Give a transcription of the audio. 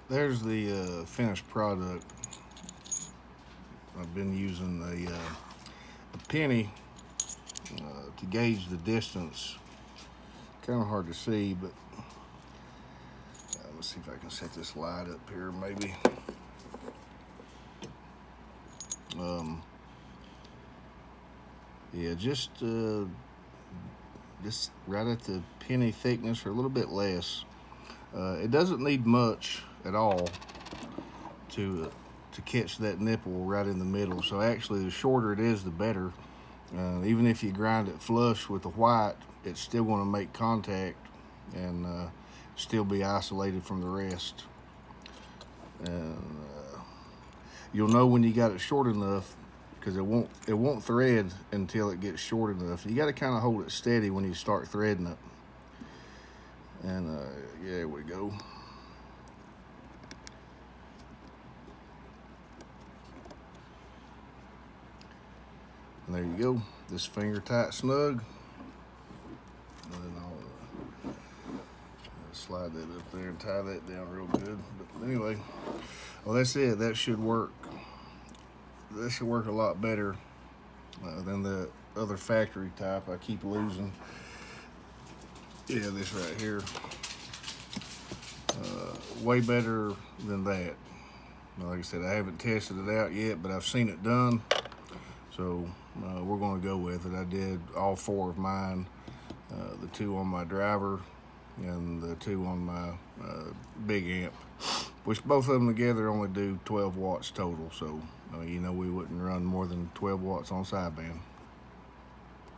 There's the finished product. I've been using a penny to gauge the distance. Kind of hard to see, but let's see if I can set this light up here maybe. Um, yeah, just right at the penny thickness or a little bit less. It doesn't need much at all to catch that nipple right in the middle. So actually, the shorter it is, the better. Even if you grind it flush with the white, it's still going to make contact and still be isolated from the rest. And you'll know when you got it short enough because it won't thread until it gets short enough. You got to kind of hold it steady when you start threading it. And yeah, there we go. And there you go. This finger tight snug. And then I'll slide that up there and tie that down real good. But anyway, well, that's it. That should work. That should work a lot better than the other factory type I keep losing. Yeah, this right here. Way better than that. Like I said, I haven't tested it out yet, but I've seen it done. So we're going to go with it. I did all four of mine, the two on my driver and the two on my big amp, which both of them together only do 12 watts total. So, we wouldn't run more than 12 watts on sideband.